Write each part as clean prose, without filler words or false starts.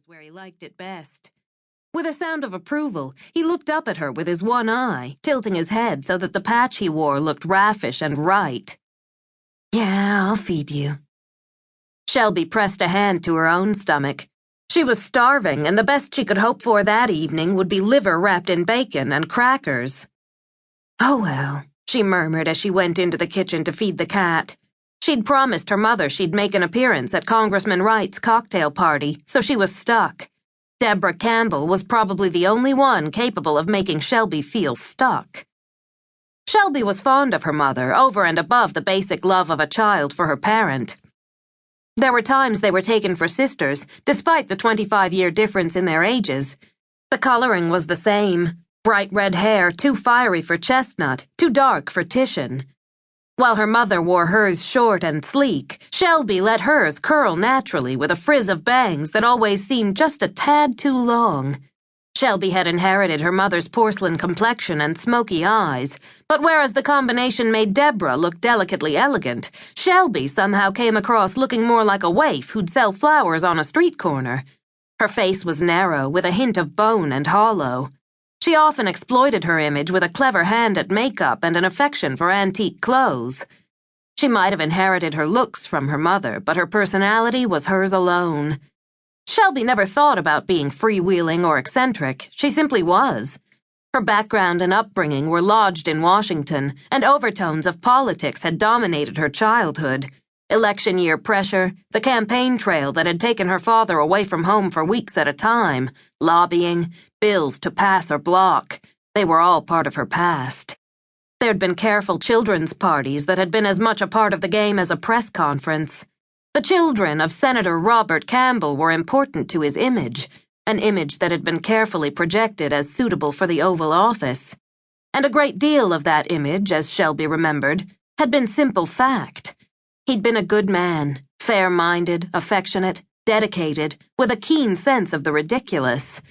where he liked it best. With a sound of approval, he looked up at her with his one eye, tilting his head so that the patch he wore looked raffish and right. "Yeah, I'll feed you." Shelby pressed a hand to her own stomach. She was starving, and the best she could hope for that evening would be liver wrapped in bacon and crackers. "Oh well," she murmured as she went into the kitchen to feed the cat. She'd promised her mother she'd make an appearance at Congressman Wright's cocktail party, so she was stuck. Deborah Campbell was probably the only one capable of making Shelby feel stuck. Shelby was fond of her mother, over and above the basic love of a child for her parent. There were times they were taken for sisters, despite the 25-year difference in their ages. The coloring was the same: bright red hair, too fiery for Chestnut, too dark for Titian. While her mother wore hers short and sleek, Shelby let hers curl naturally with a frizz of bangs that always seemed just a tad too long. Shelby had inherited her mother's porcelain complexion and smoky eyes, but whereas the combination made Deborah look delicately elegant, Shelby somehow came across looking more like a waif who'd sell flowers on a street corner. Her face was narrow, with a hint of bone and hollow. She often exploited her image with a clever hand at makeup and an affection for antique clothes. She might have inherited her looks from her mother, but her personality was hers alone. Shelby never thought about being freewheeling or eccentric. She simply was. Her background and upbringing were lodged in Washington, and overtones of politics had dominated her childhood. Election year pressure, the campaign trail that had taken her father away from home for weeks at a time, lobbying, bills to pass or block. They were all part of her past. There'd been careful children's parties that had been as much a part of the game as a press conference. The children of Senator Robert Campbell were important to his image, an image that had been carefully projected as suitable for the Oval Office. And a great deal of that image, as Shelby remembered, had been simple fact. He'd been a good man, fair-minded, affectionate, dedicated, with a keen sense of the ridiculous.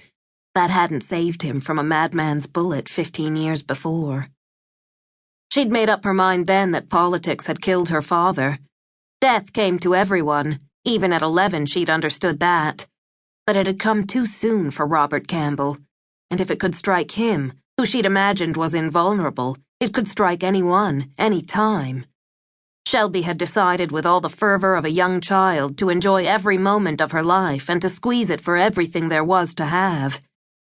That hadn't saved him from a madman's bullet 15 years before. She'd made up her mind then that politics had killed her father. Death came to everyone. Even at 11 she'd understood that. But it had come too soon for Robert Campbell. And if it could strike him, who she'd imagined was invulnerable, it could strike anyone, any time. Shelby had decided with all the fervor of a young child to enjoy every moment of her life and to squeeze it for everything there was to have.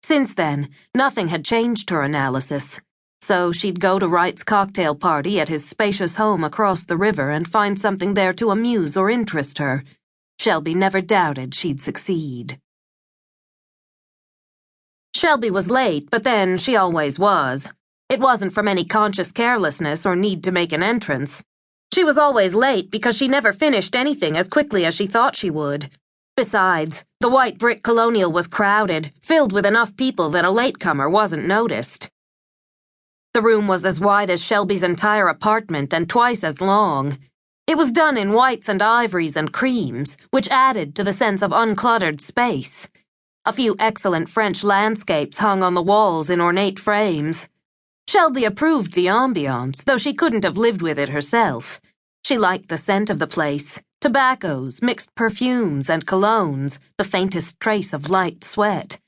Since then, nothing had changed her analysis. So she'd go to Wright's cocktail party at his spacious home across the river and find something there to amuse or interest her. Shelby never doubted she'd succeed. Shelby was late, but then she always was. It wasn't from any conscious carelessness or need to make an entrance. She was always late because she never finished anything as quickly as she thought she would. Besides, the white brick colonial was crowded, filled with enough people that a latecomer wasn't noticed. The room was as wide as Shelby's entire apartment and twice as long. It was done in whites and ivories and creams, which added to the sense of uncluttered space. A few excellent French landscapes hung on the walls in ornate frames. Shelby approved the ambiance, though she couldn't have lived with it herself. She liked the scent of the place: tobaccos, mixed perfumes, and colognes, the faintest trace of light sweat.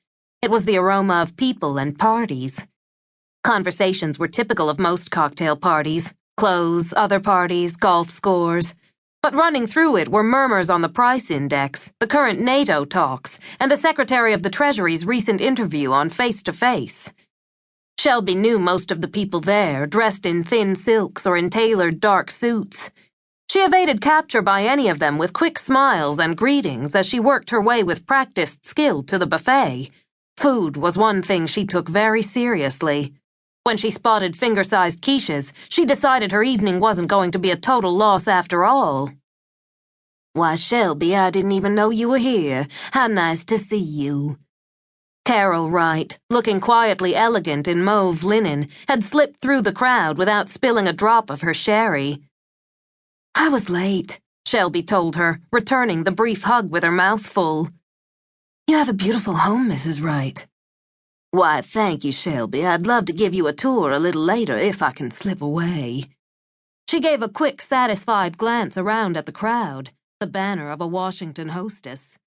It was the aroma of people and parties. Conversations were typical of most cocktail parties: clothes, other parties, golf scores. But running through it were murmurs on the price index, the current NATO talks, and the Secretary of the Treasury's recent interview on Face to Face. Shelby knew most of the people there, dressed in thin silks or in tailored dark suits. She evaded capture by any of them with quick smiles and greetings as she worked her way with practiced skill to the buffet. Food was one thing she took very seriously. When she spotted finger-sized quiches, she decided her evening wasn't going to be a total loss after all. "Why, Shelby, I didn't even know you were here. How nice to see you." Carol Wright, looking quietly elegant in mauve linen, had slipped through the crowd without spilling a drop of her sherry. "I was late," Shelby told her, returning the brief hug with her mouth full. "You have a beautiful home, Mrs. Wright." "Why, thank you, Shelby. I'd love to give you a tour a little later if I can slip away." She gave a quick, satisfied glance around at the crowd, the banner of a Washington hostess.